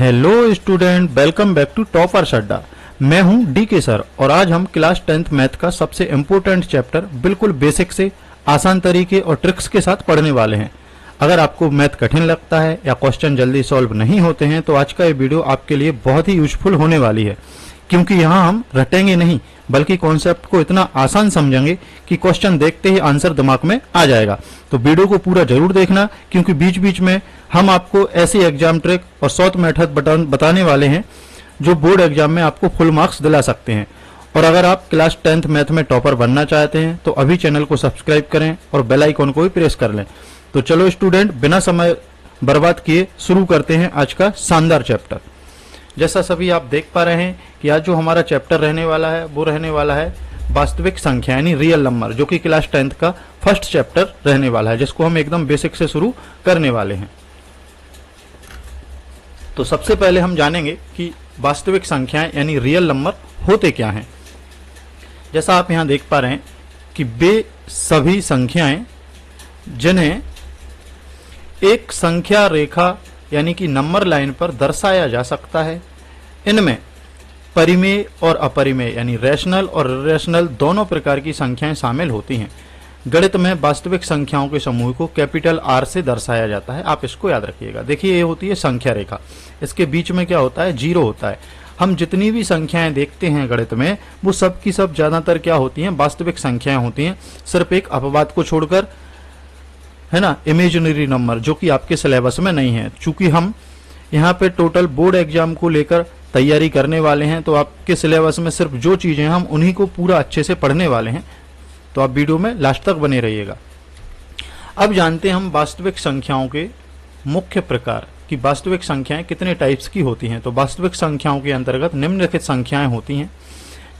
Hello student, welcome back to Toppers Adda. मैं हूं DK sir और आज हम क्लास 10th मैथ का सबसे इम्पोर्टेंट चैप्टर बिल्कुल बेसिक से आसान तरीके और ट्रिक्स के साथ पढ़ने वाले हैं। अगर आपको मैथ कठिन लगता है या क्वेश्चन जल्दी सॉल्व नहीं होते हैं तो आज का ये वीडियो आपके लिए बहुत ही यूजफुल होने वाली है, क्योंकि यहाँ हम रटेंगे नहीं बल्कि कॉन्सेप्ट को इतना आसान समझेंगे कि क्वेश्चन देखते ही आंसर दिमाग में आ जाएगा। तो वीडियो को पूरा जरूर देखना, क्योंकि बीच बीच में हम आपको ऐसी एग्जाम ट्रिक और शॉर्ट मेथड बताने वाले हैं जो बोर्ड एग्जाम में आपको फुल मार्क्स दिला सकते हैं। और अगर आप क्लास 10th मैथ में टॉपर बनना चाहते हैं तो अभी चैनल को सब्सक्राइब करें और बेल आइकन को भी प्रेस कर लें। तो चलो स्टूडेंट, बिना समय बर्बाद किए शुरू करते हैं आज का शानदार चैप्टर। जैसा सभी आप देख पा रहे हैं कि आज जो हमारा चैप्टर रहने वाला है वो रहने वाला है वास्तविक संख्या यानी रियल नंबर, जो कि क्लास 10th का फर्स्ट चैप्टर रहने वाला है, जिसको हम एकदम बेसिक से शुरू करने वाले हैं। तो सबसे पहले हम जानेंगे कि वास्तविक संख्याएं यानी रियल नंबर होते क्या हैं। जैसा आप यहां देख पा रहे हैं कि वे सभी संख्याएं जिन्हें एक संख्या रेखा यानी कि नंबर लाइन पर दर्शाया जा सकता है, इनमें परिमेय और अपरिमेय यानी रैशनल और इरेशनल दोनों प्रकार की संख्याएं शामिल होती हैं। गणित में वास्तविक संख्याओं के समूह को कैपिटल आर से दर्शाया जाता है, आप इसको याद रखिएगा। देखिए, ये होती है संख्या रेखा, इसके बीच में क्या होता है, जीरो होता है। हम जितनी भी संख्याएं देखते हैं गणित में वो सब की सब ज्यादातर क्या होती हैं, वास्तविक संख्याएं होती हैं, सिर्फ एक अपवाद को छोड़कर, है ना, इमेजिनरी नंबर, जो कि आपके सिलेबस में नहीं है। चूंकि हम यहाँ पे टोटल बोर्ड एग्जाम को लेकर तैयारी करने वाले हैं तो आपके सिलेबस में सिर्फ जो चीजें हम उन्हीं को पूरा अच्छे से पढ़ने वाले हैं, तो आप वीडियो में लास्ट तक बने रहिएगा। अब जानते हैं हम वास्तविक संख्याओं के मुख्य प्रकार कि वास्तविक संख्याएं कितने टाइप्स की होती हैं। तो वास्तविक संख्याओं के अंतर्गत निम्नलिखित संख्याएं होती हैं।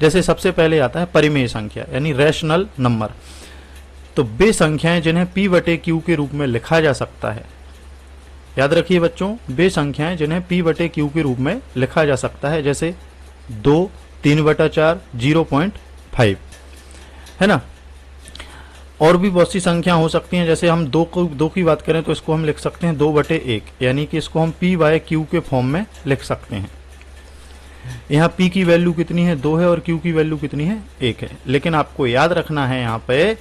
जैसे सबसे पहले आता है परिमेय संख्या यानी रैशनल नंबर। तो वे संख्याएं जिन्हें P बटे Q के रूप में लिखा जा सकता है। याद रखिए बच्चों, वे संख्याएं जिन्हें P बटे Q के रूप में लिखा जा सकता है, जैसे 2, 3/4, 0.5, है ना। और भी बहुत सी संख्या हो सकती हैं। जैसे हम दो की बात करें तो इसको हम लिख सकते हैं 2/1, यानी कि इसको हम P बाय Q के फॉर्म में लिख सकते हैं। यहाँ P की वैल्यू कितनी है, 2 है, और Q की वैल्यू कितनी है, 1 है। लेकिन आपको याद रखना है यहाँ पे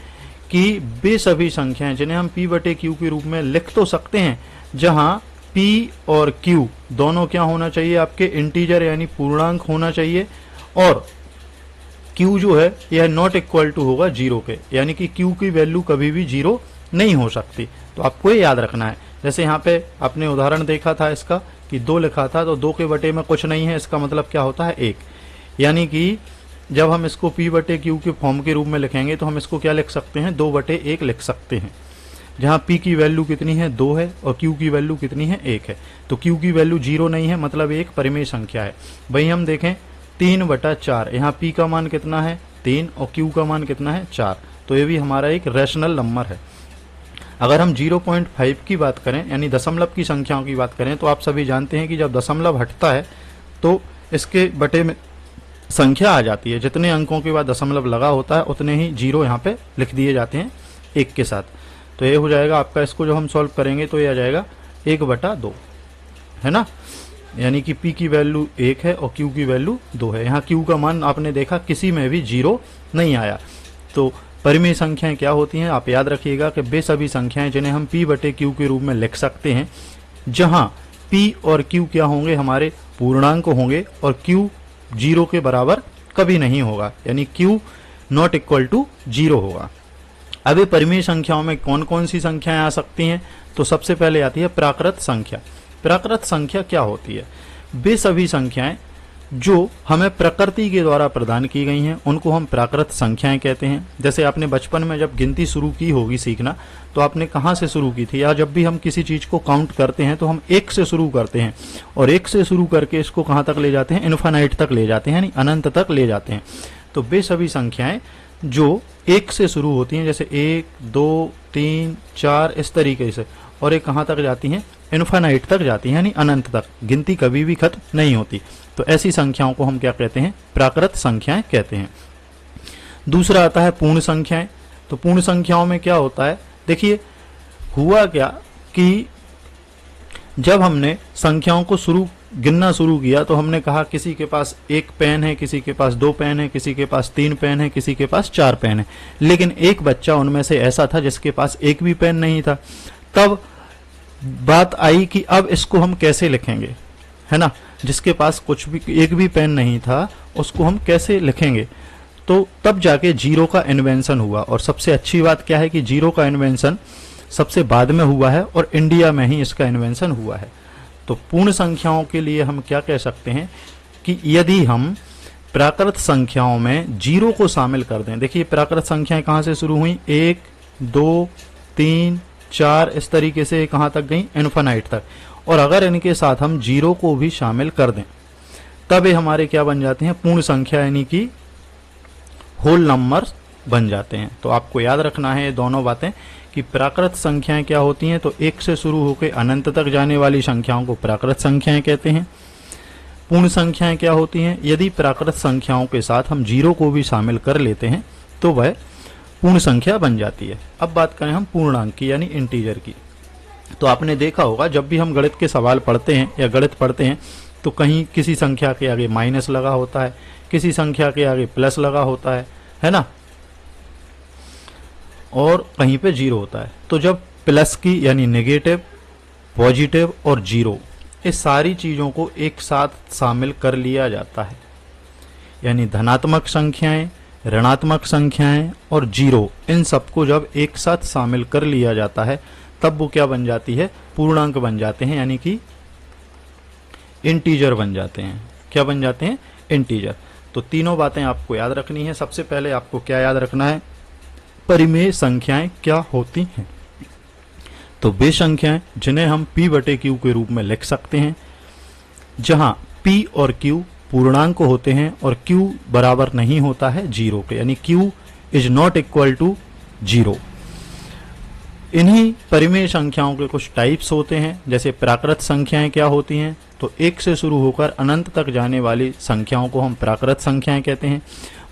कि वे सभी संख्याएं जिन्हें हम P बटे Q के रूप में लिख तो सकते हैं, जहां P और Q दोनों क्या होना चाहिए, आपके इंटीजर यानी पूर्णांक होना चाहिए, और Q जो है यह नॉट इक्वल टू होगा 0 के, यानी कि Q की वैल्यू कभी भी 0 नहीं हो सकती। तो आपको ये याद रखना है। जैसे यहाँ पे आपने उदाहरण देखा था इसका कि 2 लिखा था, तो 2 के बटे में कुछ नहीं है, इसका मतलब क्या होता है, 1। यानी कि जब हम इसको P बटे Q के फॉर्म के रूप में लिखेंगे तो हम इसको क्या लिख सकते हैं, 2/1 लिख सकते हैं। जहां P की वैल्यू कितनी है, 2 है, और Q की वैल्यू कितनी है, 1 है। तो Q की वैल्यू 0 नहीं है, मतलब एक परिमेय संख्या है। वही हम देखें 3/4, यहाँ P का मान कितना है, 3, और Q का मान कितना है, 4। तो ये भी हमारा एक रैशनल नंबर है। अगर हम 0.5 की बात करें यानी दशमलव की संख्याओं की बात करें, तो आप सभी जानते हैं कि जब दशमलव हटता है तो इसके बटे में संख्या आ जाती है। जितने अंकों के बाद दशमलव लगा होता है उतने ही 0 यहाँ पे लिख दिए जाते हैं 1 के साथ। तो ये हो जाएगा आपका, इसको जो हम सॉल्व करेंगे तो ये आ जाएगा 1/2, है ना। यानी कि P की वैल्यू 1 है और Q की वैल्यू 2 है। यहाँ Q का मान आपने देखा किसी में भी 0 नहीं आया। तो परिमेय संख्याएं क्या होती हैं, आप याद रखिएगा कि वे सभी संख्याएं जिन्हें हम P बटे Q के रूप में लिख सकते हैं, जहां P और Q क्या होंगे, हमारे पूर्णांक होंगे, और Q 0 के बराबर कभी नहीं होगा, यानी Q नॉट इक्वल टू 0 होगा। अब ये परिमेय संख्याओं में कौन कौन सी संख्याएं आ सकती हैं, तो सबसे पहले आती है प्राकृत संख्या। प्राकृत संख्या क्या होती है, वे सभी संख्याएं जो हमें प्रकृति के द्वारा प्रदान की गई हैं उनको हम प्राकृत संख्याएं कहते हैं। जैसे आपने बचपन में जब गिनती शुरू की होगी सीखना, तो आपने कहाँ से शुरू की थी, या जब भी हम किसी चीज को काउंट करते हैं तो हम 1 से शुरू करते हैं, और 1 से शुरू करके इसको कहाँ तक ले जाते हैं, इन्फिनाइट तक ले जाते हैं, यानी अनंत तक ले जाते हैं। तो वे सभी संख्याएं जो 1 से शुरू होती हैं, जैसे 1, 2, 3, 4 इस तरीके से, और ये कहाँ तक जाती हैं, इन्फिनाइट तक जाती है, यानी अनंत तक, गिनती कभी भी खत्म नहीं होती। तो ऐसी संख्याओं को हम क्या कहते हैं, प्राकृत संख्याएं कहते हैं। दूसरा आता है पूर्ण संख्याएं। तो पूर्ण संख्याओं में क्या होता है, देखिए हुआ क्या कि जब हमने संख्याओं को शुरू गिनना शुरू किया तो हमने कहा किसी के पास 1 पेन है, किसी के पास 2 पेन है, किसी के पास 3 पेन है, किसी के पास 4 पेन है, लेकिन एक बच्चा उनमें से ऐसा था जिसके पास एक भी पेन नहीं था। तब बात आई कि अब इसको हम कैसे लिखेंगे, है ना। जिसके पास कुछ भी एक भी पेन नहीं था उसको हम कैसे लिखेंगे। तो तब जाके जीरो का इन्वेंशन हुआ। और सबसे अच्छी बात क्या है कि जीरो का इन्वेंशन सबसे बाद में हुआ है और इंडिया में ही इसका इन्वेंशन हुआ है। तो पूर्ण संख्याओं के लिए हम क्या कह सकते हैं कि यदि हम प्राकृत संख्याओं में जीरो को शामिल कर दें, देखिए प्राकृत संख्याएं कहां से शुरू हुई, 1 2 3 4 इस तरीके से कहां तक गई, इन्फिनाइट तक। और अगर इनके साथ हम जीरो को भी शामिल कर दें तब ये हमारे क्या बन जाते हैं, पूर्ण संख्या यानी कि होल नंबर बन जाते हैं। तो आपको याद रखना है ये दोनों बातें कि प्राकृत संख्याएं क्या होती हैं, तो 1 से शुरू होकर अनंत तक जाने वाली संख्याओं को प्राकृत संख्याएं कहते हैं। पूर्ण संख्याएं क्या होती हैं, यदि प्राकृत संख्याओं के साथ हम जीरो को भी शामिल कर लेते हैं तो वह पूर्ण संख्या बन जाती है। अब बात करें हम पूर्णांक की यानी इंटीजर की। तो आपने देखा होगा जब भी हम गणित के सवाल पढ़ते हैं या गणित पढ़ते हैं तो कहीं किसी संख्या के आगे माइनस लगा होता है, किसी संख्या के आगे प्लस लगा होता है ना, और कहीं पे जीरो होता है। तो जब प्लस की यानी नेगेटिव, पॉजिटिव और जीरो इस सारी चीजों को एक साथ शामिल कर लिया जाता है, यानी धनात्मक संख्याएं, ऋणात्मक संख्याएं और जीरो, इन सबको जब एक साथ शामिल कर लिया जाता है तब वो क्या बन जाती है, पूर्णांक बन जाते हैं, यानी कि इंटीजर बन जाते हैं। क्या बन जाते हैं, इंटीजर। तो तीनों बातें आपको याद रखनी है। सबसे पहले आपको क्या याद रखना है, परिमेय संख्याएं क्या होती हैं। तो वे संख्याएं जिन्हें हम p/q के रूप में लिख सकते हैं, जहां p और q पूर्णांक होते हैं और q बराबर नहीं होता है जीरो के, यानी q is not equal to zero. इन्हीं परिमेय संख्याओं के कुछ टाइप्स होते हैं। जैसे प्राकृत संख्याएं क्या होती हैं, तो 1 से शुरू होकर अनंत तक जाने वाली संख्याओं को हम प्राकृत संख्याएं कहते हैं।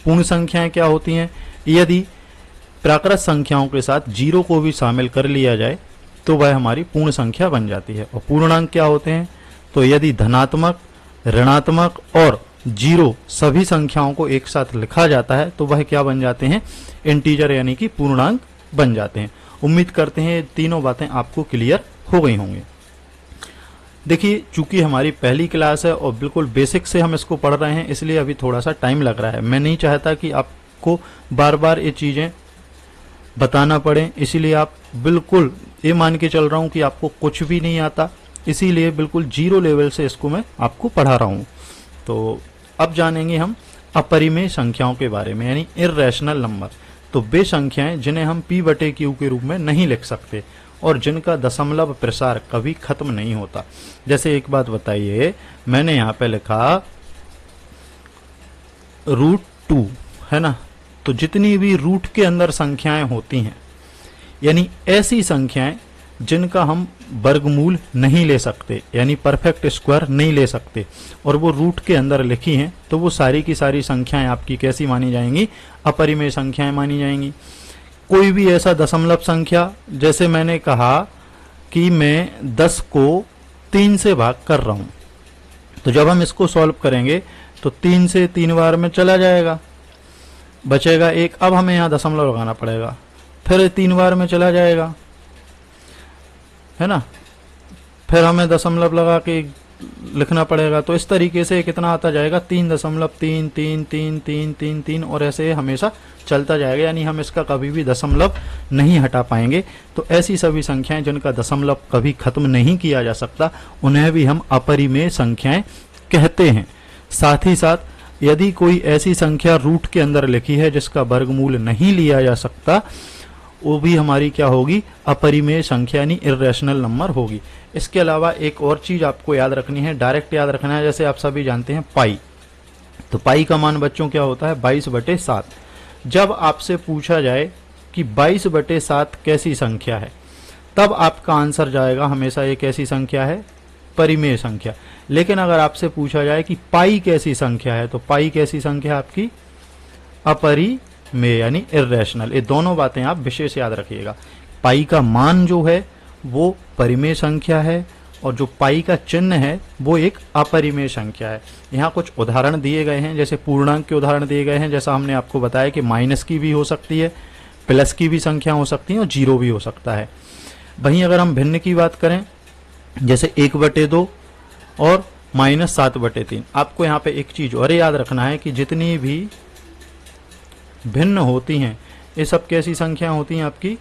पूर्ण संख्याएं क्या होती हैं, यदि प्राकृत संख्याओं के साथ जीरो को भी शामिल कर लिया जाए तो वह हमारी पूर्ण संख्या बन जाती है। और पूर्णांक क्या होते हैं, तो यदि धनात्मक, ऋणात्मक और जीरो सभी संख्याओं को एक साथ लिखा जाता है तो वह क्या बन जाते हैं, इंटीजर यानी कि पूर्णांक बन जाते हैं। उम्मीद करते हैं ये तीनों बातें आपको क्लियर हो गई होंगी। देखिए चूंकि हमारी पहली क्लास है और बिल्कुल बेसिक से हम इसको पढ़ रहे हैं, इसलिए अभी थोड़ा सा टाइम लग रहा है। मैं नहीं चाहता कि आपको बार बार ये चीजें बताना पड़े, इसीलिए आप बिल्कुल ये मान के चल रहा हूं कि आपको कुछ भी नहीं आता, इसीलिए बिल्कुल जीरो लेवल से इसको मैं आपको पढ़ा रहा हूं। तो अब जानेंगे हम अपरिमेय संख्याओं के बारे में, यानी इर्रेशनल नंबर। तो वे संख्याएं जिन्हें हम p/q के रूप में नहीं लिख सकते और जिनका दशमलव प्रसार कभी खत्म नहीं होता। जैसे एक बात बताइए, मैंने यहां पे लिखा √2, है ना, तो जितनी भी रूट के अंदर संख्याएं होती हैं, यानी ऐसी संख्याएं जिनका हम वर्गमूल नहीं ले सकते, यानी परफेक्ट स्क्वायर नहीं ले सकते, और वो रूट के अंदर लिखी हैं, तो वो सारी की सारी संख्याएं आपकी कैसी मानी जाएंगी, अपरिमेय संख्याएं मानी जाएंगी। कोई भी ऐसा दशमलव संख्या, जैसे मैंने कहा कि मैं 10 को 3 से भाग कर रहा हूं, तो जब हम इसको सॉल्व करेंगे तो 3 से 3 बार में चला जाएगा, बचेगा 1। अब हमें यहाँ दशमलव लगाना पड़ेगा, फिर 3 बार में चला जाएगा, है ना, फिर हमें दशमलव लगा के लिखना पड़ेगा। तो इस तरीके से कितना आता जाएगा, 3.3333333, और ऐसे हमेशा चलता जाएगा, यानी हम इसका कभी भी दशमलव नहीं हटा पाएंगे। तो ऐसी सभी संख्याएं जिनका दशमलव कभी खत्म नहीं किया जा सकता, उन्हें भी हम अपरिमेय संख्याएं कहते हैं। साथ ही साथ यदि कोई ऐसी संख्या रूट के अंदर लिखी है जिसका वर्गमूल नहीं लिया जा सकता, वो भी हमारी क्या होगी, अपरिमेय संख्या यानी इर्रेशनल नंबर होगी। इसके अलावा एक और चीज आपको याद रखनी है, डायरेक्ट याद रखना है। जैसे आप सभी जानते हैं पाई, तो पाई का मान बच्चों क्या होता है, 22/7। जब आपसे पूछा जाए कि 22/7 कैसी संख्या है, तब आपका आंसर जाएगा हमेशा ये कैसी संख्या है, परिमेय संख्या। लेकिन अगर आपसे पूछा जाए कि पाई कैसी संख्या है, तो पाई कैसी संख्या आपकी, अपरिमेय यानी इर्रेशनल। ये दोनों बातें आप विशेष याद रखिएगा। पाई का मान जो है वो परिमेय संख्या है और जो पाई का चिन्ह है वो एक अपरिमेय संख्या है। यहाँ कुछ उदाहरण दिए गए हैं, जैसे पूर्णांक के उदाहरण दिए गए हैं, जैसा हमने आपको बताया कि माइनस की भी हो सकती है, प्लस की भी संख्या हो सकती है और जीरो भी हो सकता है। वहीं अगर हम भिन्न की बात करें, जैसे 1/2 और -7/3, आपको यहाँ पे एक चीज और याद रखना है कि जितनी भी भिन्न होती हैं ये सब कैसी संख्या होती हैं, आपकी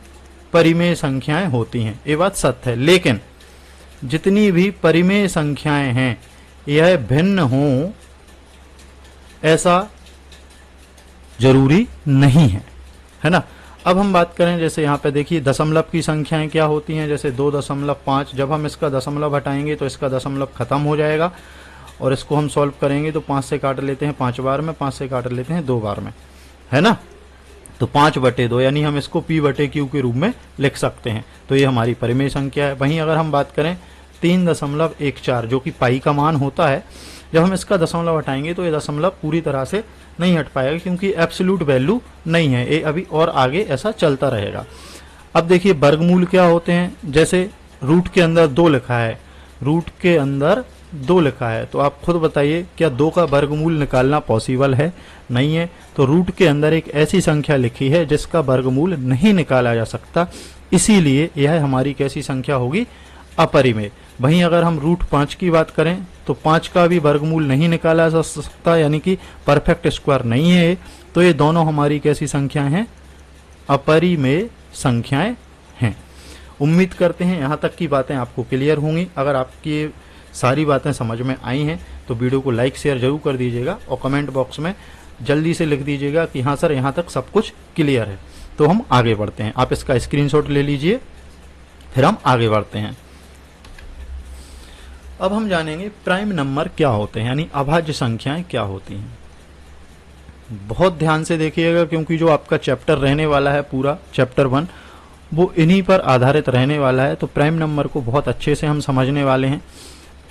परिमेय संख्याएं होती हैं। ये बात सत्य है, लेकिन जितनी भी परिमेय संख्याएं हैं यह भिन्न हो ऐसा जरूरी नहीं है ना। अब हम बात करें, जैसे यहाँ पे देखिए दशमलव की संख्याएं क्या होती हैं, जैसे 2.5, जब हम इसका दशमलव हटाएंगे तो इसका दशमलव खत्म हो जाएगा और इसको हम सॉल्व करेंगे तो 5 से काट लेते हैं 5 बार में, 5 से काट लेते हैं 2 बार में, है ना। तो 5/2 यानी हम इसको p/q के रूप में लिख सकते हैं। तो ये हमारी परिमेय संख्या है। वहीं अगर हम बात करें 3.14 जो कि पाई का मान होता है, जब हम इसका दशमलव हटाएंगे तो ये दशमलव पूरी तरह से नहीं हट पाएगा क्योंकि एब्सोल्यूट वैल्यू नहीं है, ये अभी और आगे ऐसा चलता रहेगा। अब देखिए वर्गमूल क्या होते हैं, जैसे रूट के अंदर 2 लिखा है, रूट के अंदर 2 लिखा है, तो आप खुद बताइए क्या 2 का वर्गमूल निकालना पॉसिबल है? नहीं है। तो रूट के अंदर एक ऐसी संख्या लिखी है जिसका वर्गमूल नहीं निकाला जा सकता, इसीलिए यह हमारी कैसी संख्या होगी? अपरिमेय। वहीं अगर हम √5 की बात करें तो 5 का भी वर्गमूल नहीं निकाला जा सकता, यानी कि परफेक्ट स्क्वायर नहीं है, तो ये दोनों हमारी कैसी संख्याएं हैं? अपरिमेय संख्याएं हैं। उम्मीद करते हैं यहाँ तक की बातें आपको क्लियर होंगी। अगर आपकी सारी बातें समझ में आई हैं तो वीडियो को लाइक शेयर जरूर कर दीजिएगा और कमेंट बॉक्स में जल्दी से लिख दीजिएगा कि हाँ सर यहाँ तक सब कुछ क्लियर है। तो हम आगे बढ़ते हैं, आप इसका स्क्रीनशॉट ले लीजिए, फिर हम आगे बढ़ते हैं। अब हम जानेंगे प्राइम नंबर क्या होते हैं, यानी अभाज्य संख्याएं क्या होती हैं। बहुत ध्यान से देखिएगा क्योंकि जो आपका चैप्टर रहने वाला है, पूरा चैप्टर 1 वो इन्हीं पर आधारित रहने वाला है। तो प्राइम नंबर को बहुत अच्छे से हम समझने वाले हैं।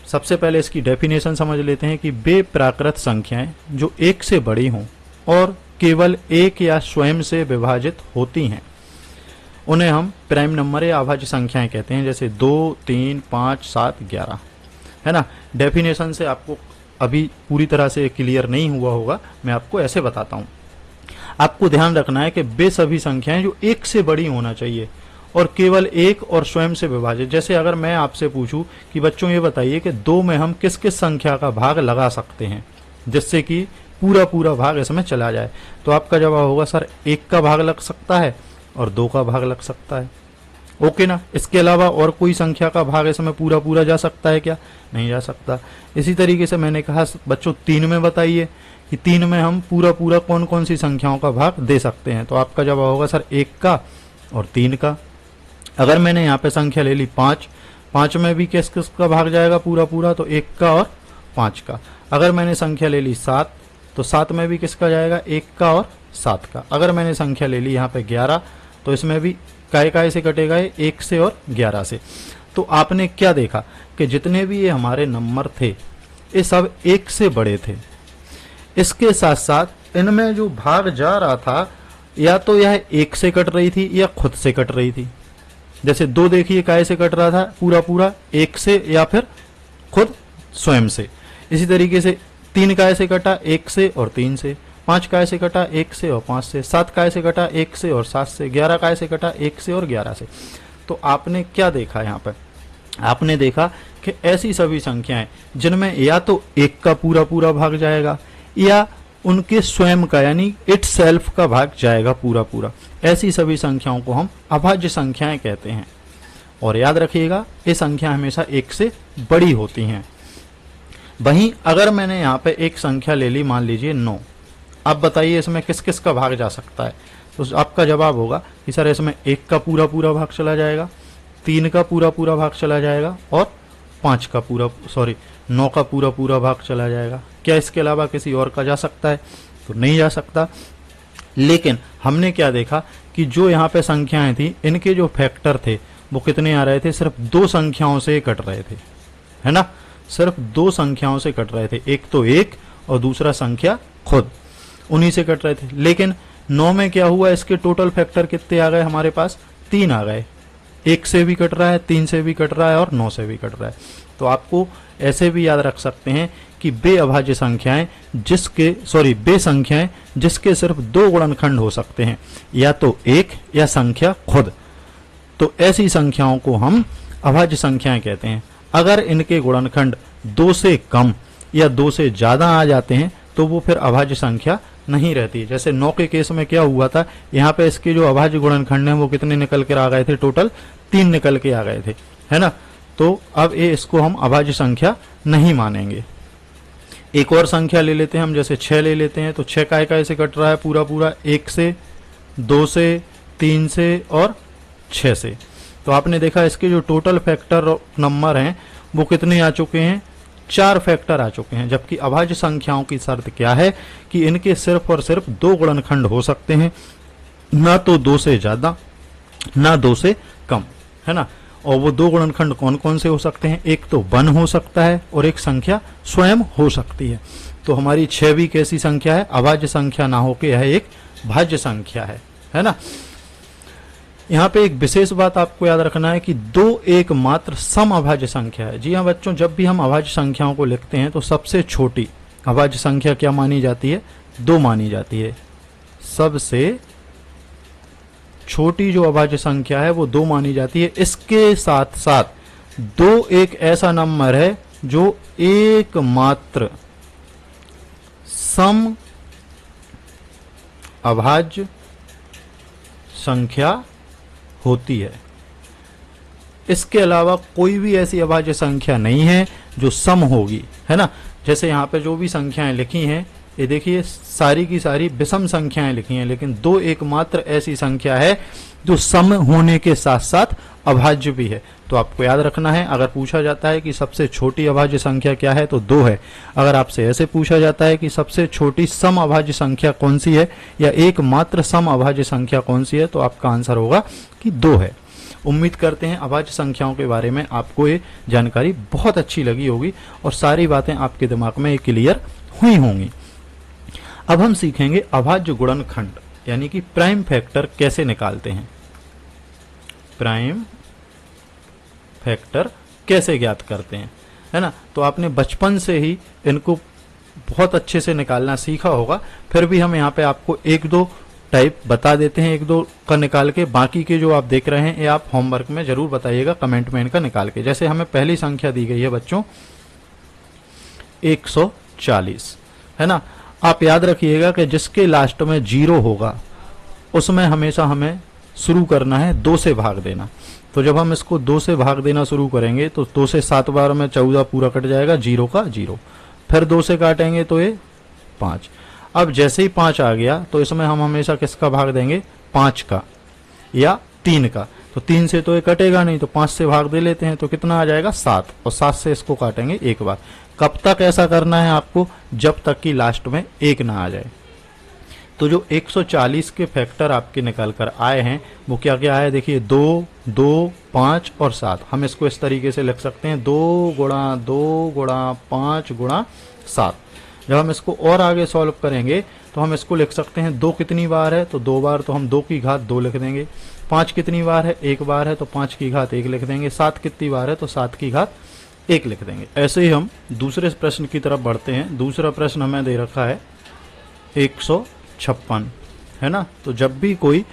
सबसे पहले इसकी डेफिनेशन समझ लेते हैं कि वे प्राकृत संख्याएं जो 1 से बड़ी हों और केवल 1 या स्वयं से विभाजित होती हैं उन्हें हम प्राइम नंबर या अभाज्य संख्याएं कहते हैं, जैसे 2, 3, 5, 7, 11, है ना। डेफिनेशन से आपको अभी पूरी तरह से क्लियर नहीं हुआ होगा, मैं आपको ऐसे बताता हूं। आपको ध्यान रखना है कि वे सभी संख्याएं जो 1 से बड़ी होना चाहिए और केवल 1 और स्वयं से विभाजित। जैसे अगर मैं आपसे पूछूं कि बच्चों ये बताइए कि 2 में हम किस किस संख्या का भाग लगा सकते हैं जिससे कि पूरा भाग इसमें चला जाए, तो आपका जवाब होगा सर 1 का भाग लग सकता है और 2 का भाग लग सकता है। ओके ना। इसके अलावा और कोई संख्या का भाग इसमें पूरा जा सकता है क्या? नहीं जा सकता। इसी तरीके से मैंने कहा बच्चों 3 में बताइए कि 3 में हम पूरा कौन कौन सी संख्याओं का भाग दे सकते हैं, तो आपका जवाब होगा सर 1 का और 3 का। अगर मैंने यहाँ पे संख्या ले ली 5 में भी किस किस का भाग जाएगा पूरा, तो 1 का और 5 का। अगर मैंने संख्या ले ली 7 तो 7 में भी किसका जाएगा? 1 का और 7 का। अगर मैंने संख्या ले ली यहाँ पे 11 तो इसमें भी काय से कटेगा? 1 से और 11 से। तो आपने क्या देखा कि जितने भी ये हमारे नंबर थे ये सब 1 से बड़े थे। इसके साथ साथ इनमें जो भाग जा रहा था या तो यह 1 से कट रही थी या खुद से कट रही थी। जैसे 2 देखिए काय से कट रहा था? पूरा 1 से या फिर खुद स्वयं से। इसी तरीके से 3 काय से कटा? 1 से और 3 से। 5 काय से कटा? 1 से और 5 से। 7 काय से कटा? 1 से और 7 से। 11 काय से कटा? 1 से और 11 से। तो आपने क्या देखा यहाँ पर? आपने देखा कि ऐसी सभी संख्याएं जिनमें या तो 1 का पूरा भाग जाएगा या उनके स्वयं का यानी इट सेल्फ का भाग जाएगा पूरा, ऐसी सभी संख्याओं को हम अभाज्य संख्याएं कहते हैं। और याद रखिएगा ये संख्या हमेशा 1 से बड़ी होती हैं। वहीं अगर मैंने यहाँ पे एक संख्या ले ली, मान लीजिए 9, आप बताइए इसमें किस किस का भाग जा सकता है? तो आपका जवाब होगा कि सर इसमें 1 का पूरा भाग चला जाएगा, 3 का पूरा भाग चला जाएगा और 9 का पूरा भाग चला जाएगा। क्या इसके अलावा किसी और का जा सकता है? तो नहीं जा सकता। लेकिन हमने क्या देखा कि जो यहाँ पे संख्याएं थी इनके जो फैक्टर थे वो कितने आ रहे थे? सिर्फ 2 संख्याओं से कट रहे थे, है ना। सिर्फ 2 संख्याओं से कट रहे थे, एक तो 1 और दूसरा संख्या खुद, उन्हीं से कट रहे थे। लेकिन 9 में क्या हुआ? इसके टोटल फैक्टर कितने आ गए हमारे पास? 3 आ गए। 1 से भी कट रहा है, 3 से भी कट रहा है और 9 से भी कट रहा है। तो आपको ऐसे भी याद रख सकते हैं कि बे अभाज्य संख्याएं बे संख्याएं जिसके सिर्फ 2 गुणनखंड हो सकते हैं, या तो 1 या संख्या खुद। तो ऐसी संख्याओं को हम अभाज्य संख्याएं कहते हैं। अगर इनके गुणनखंड 2 से कम या 2 से ज्यादा आ जाते हैं तो वो फिर अभाज्य संख्या नहीं रहती। जैसे 9 के केस में क्या हुआ था, यहाँ पे इसके जो अभाज्य गुणनखंड हैं वो कितने निकल कर आ गए थे, टोटल 3 निकल के आ गए थे, है ना। तो अब इसको हम अभाज्य संख्या नहीं मानेंगे। एक और संख्या ले लेते हैं हम, जैसे 6 ले लेते हैं। तो 6 काय से कट रहा है, पूरा पूरा 1 से, 2 से, 3 से और 6 से। तो आपने देखा इसके जो टोटल फैक्टर नंबर हैं वो कितने आ चुके हैं, 4 फैक्टर आ चुके हैं। जबकि अभाज्य संख्याओं की शर्त क्या है कि इनके सिर्फ और सिर्फ 2 गुणनखंड हो सकते हैं, ना तो 2 से ज्यादा ना 2 से कम, है ना। और वो 2 गुणनखंड कौन कौन से हो सकते हैं, एक तो 1 हो सकता है और एक संख्या स्वयं हो सकती है। तो हमारी 6 भी कैसी संख्या है, अभाज्य संख्या ना होकर यह एक भाज्य संख्या है ना। यहाँ पे एक विशेष बात आपको याद रखना है कि 2 एकमात्र सम अभाज्य संख्या है। जी हाँ बच्चों, जब भी हम अभाज्य संख्याओं को लिखते हैं तो सबसे छोटी अभाज्य संख्या क्या मानी जाती है, 2 मानी जाती है। सबसे छोटी जो अभाज्य संख्या है वो 2 मानी जाती है। इसके साथ साथ 2 एक ऐसा नंबर है जो एकमात्र सम अभाज्य संख्या होती है। इसके अलावा कोई भी ऐसी अभाज्य संख्या नहीं है जो सम होगी, है ना। जैसे यहाँ पे जो भी संख्याएं लिखी हैं ये देखिए सारी की सारी विषम संख्याएं लिखी हैं, लेकिन 2 एकमात्र ऐसी संख्या है जो सम होने के साथ साथ अभाज्य भी है। तो आपको याद रखना है, अगर पूछा जाता है कि सबसे छोटी अभाज्य संख्या क्या है तो 2 है। अगर आपसे ऐसे पूछा जाता है कि सबसे छोटी सम अभाज्य संख्या कौन सी है या एकमात्र सम अभाज्य संख्या कौन सी है, तो आपका आंसर होगा कि 2 है। उम्मीद करते हैं अभाज्य संख्याओं के बारे में आपको ये जानकारी बहुत अच्छी लगी होगी और सारी बातें आपके दिमाग में क्लियर हुई होंगी। अब हम सीखेंगे अभाज्य गुणनखंड यानी कि प्राइम फैक्टर कैसे निकालते हैं। प्राइम फैक्टर कैसे ज्ञात करते हैं, है ना। तो आपने बचपन से ही इनको बहुत अच्छे से निकालना सीखा होगा। फिर भी हम यहाँ पे आपको 1-2 टाइप बता देते हैं, 1-2 का निकाल के। बाकी के जो आप देख रहे हैं ये आप होमवर्क में जरूर बताइएगा, कमेंट में इनका निकाल के। जैसे हमें पहली संख्या दी गई है बच्चों 140, है ना। आप याद रखिएगा कि जिसके लास्ट में 0 होगा उसमें हमेशा हमें शुरू करना है 2 से भाग देना। तो जब हम इसको 2 से भाग देना शुरू करेंगे तो 2 से 7 बार में 14 पूरा कट जाएगा, 0 का 0। फिर 2 से काटेंगे तो ये 5। अब जैसे ही 5 आ गया तो इसमें हम हमेशा किसका भाग देंगे, 5 का या 3 का। तो 3 से तो ये कटेगा नहीं, तो 5 से भाग दे लेते हैं तो कितना आ जाएगा, 7। और 7 से इसको काटेंगे एक बार। कब तक ऐसा करना है आपको, जब तक कि लास्ट में 1 ना आ जाए। तो जो 140 के फैक्टर आपके निकल कर आए हैं वो क्या क्या है, देखिए 2, 2, 5 और 7। हम इसको इस तरीके से लिख सकते हैं 2 गुणा 2 गुणा 5 गुणा 7। जब हम इसको और आगे सॉल्व करेंगे तो हम इसको लिख सकते हैं 2 कितनी बार है, तो 2 बार, तो हम 2 की घात 2 लिख देंगे। 5 कितनी बार है, 1 बार है, तो 5 की घात 1 लिख देंगे। 7 कितनी बार है, तो 7 की घात 1 लिख देंगे। ऐसे ही हम दूसरे प्रश्न की तरफ बढ़ते हैं। दूसरा प्रश्न हमें दे रखा है 156, है ना। तो जब भी कोई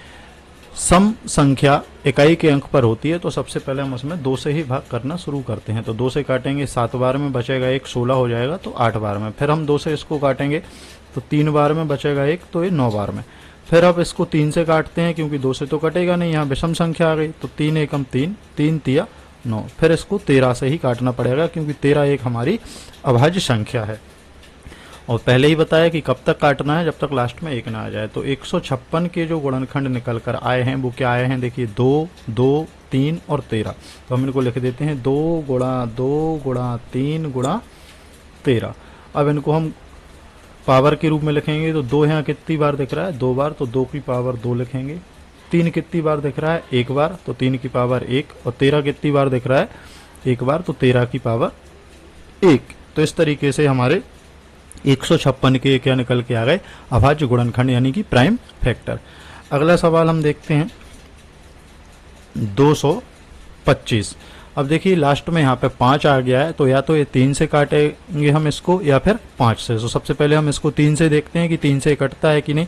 सम संख्या इकाई के अंक पर होती है तो सबसे पहले हम उसमें 2 से ही भाग करना शुरू करते हैं। तो 2 से काटेंगे 7 बार में, बचेगा 1, 16 हो जाएगा, तो 8 बार में। फिर हम 2 से इसको काटेंगे तो 3 बार में, बचेगा 1, तो ये 9 बार में। फिर अब इसको 3 से काटते हैं क्योंकि 2 से तो कटेगा नहीं, यहाँ विषम संख्या आ गई, तो 3 एकम 3, 3 तिया 9। फिर इसको 13 से ही काटना पड़ेगा क्योंकि 13 एक हमारी अभाज्य संख्या है। और पहले ही बताया कि कब तक काटना है, जब तक लास्ट में 1 ना आ जाए। तो 156 के जो गुणनखंड निकल कर आए हैं वो क्या आए हैं, देखिए 2, 2, 3 और 13। तो हम इनको लिख देते हैं 2 गुणा 2 गुणा 3 गुणा 13। अब इनको हम पावर के रूप में लिखेंगे तो 2 यहाँ कितनी बार दिख रहा है, 2 बार, तो 2 की पावर 2 लिखेंगे। 3 कितनी बार दिख रहा है, 1 बार, तो 3 की पावर 1। और 13 कितनी बार दिख रहा है, 1 बार, तो 13 की पावर 1। तो इस तरीके से हमारे 156 के क्या निकल के आ गए, अभाज्य गुणनखंड यानी कि प्राइम फैक्टर। अगला सवाल हम देखते हैं 200 25। अब देखिए लास्ट में यहाँ पे 5 आ गया है, तो या तो ये 3 से काटेंगे हम इसको या फिर 5 से। तो सबसे पहले हम इसको 3 से देखते हैं कि 3 से कटता है कि नहीं।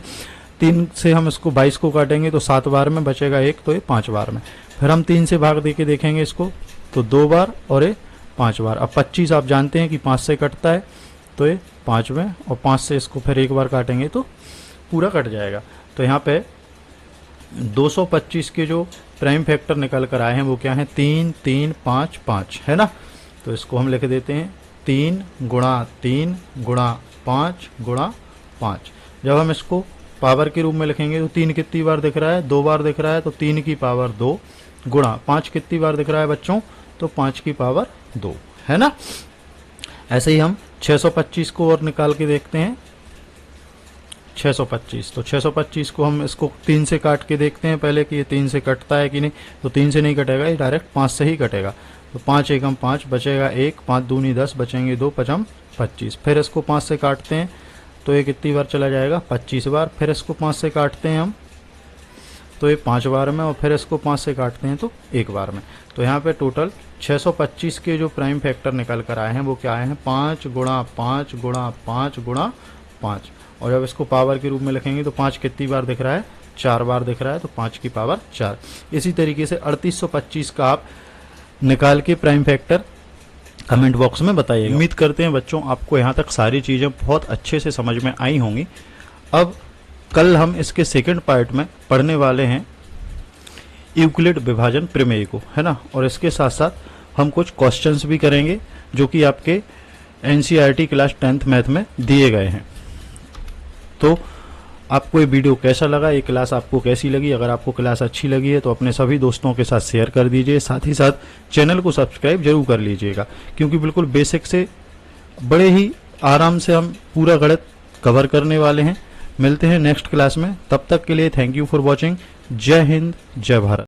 3 से हम इसको 22 को काटेंगे तो 7 बार में बचेगा 1, तो ये 5 बार में। फिर हम 3 से भाग दे के देखेंगे इसको, तो 2 बार और ये 5 बार। अब 25 आप जानते हैं कि 5 से कटता है, तो ये 5 में, और 5 से इसको फिर 1 बार काटेंगे तो पूरा कट जाएगा। तो यहाँ पे 225 के जो प्राइम फैक्टर निकल कर आए हैं वो क्या है, 3 3 5 5 है ना। तो इसको हम लिख देते हैं 3 गुणा 3 गुणा 5 गुणा 5। जब हम इसको पावर के रूप में लिखेंगे तो 3 कितनी बार दिख रहा है, 2 बार दिख रहा है, तो 3 की पावर 2 गुणा 5 कितनी बार दिख रहा है बच्चों, तो 5 की पावर 2 है ना। ऐसे ही हम 625 को और निकाल के देखते हैं। 625, तो 625 को हम इसको 3 से काट के देखते हैं पहले कि ये 3 से कटता है कि नहीं। तो 3 से नहीं कटेगा, ये डायरेक्ट 5 से ही कटेगा। तो 5 एकम 5 बचेगा 1, 5 दूनी 10 बचेंगे 2, 5 25। फिर इसको 5 से काटते हैं तो ये कितनी बार चला जाएगा, 25 बार। फिर इसको 5 से काटते हैं हम तो ये 5 बार में, और फिर इसको 5 से काटते हैं तो 1 बार में। तो यहाँ पे टोटल 625 के जो प्राइम फैक्टर निकल कर आए हैं वो क्या आए हैं, 5 गुणा 5 गुणा 5 गुणा 5। और जब इसको पावर के रूप में लिखेंगे तो 5 कितनी बार दिख रहा है, 4 बार दिख रहा है, तो 5 की पावर 4। इसी तरीके से 3825 का आप निकाल के प्राइम फैक्टर कमेंट बॉक्स में बताइएगा। उम्मीद करते हैं बच्चों आपको यहाँ तक सारी चीज़ें बहुत अच्छे से समझ में आई होंगी। अब कल हम इसके सेकंड पार्ट में पढ़ने वाले हैं यूक्लिड विभाजन प्रमेय को, है ना। और इसके साथ साथ हम कुछ क्वेश्चंस भी करेंगे जो कि आपके एनसीईआरटी क्लास 10th मैथ में दिए गए हैं। तो आपको ये वीडियो कैसा लगा, ये क्लास आपको कैसी लगी। अगर आपको क्लास अच्छी लगी है तो अपने सभी दोस्तों के साथ शेयर कर दीजिए। साथ ही साथ चैनल को सब्सक्राइब जरूर कर लीजिएगा, क्योंकि बिल्कुल बेसिक से बड़े ही आराम से हम पूरा गणित कवर करने वाले हैं। मिलते हैं नेक्स्ट क्लास में, तब तक के लिए थैंक यू फॉर वॉचिंग। जय हिंद, जय भारत।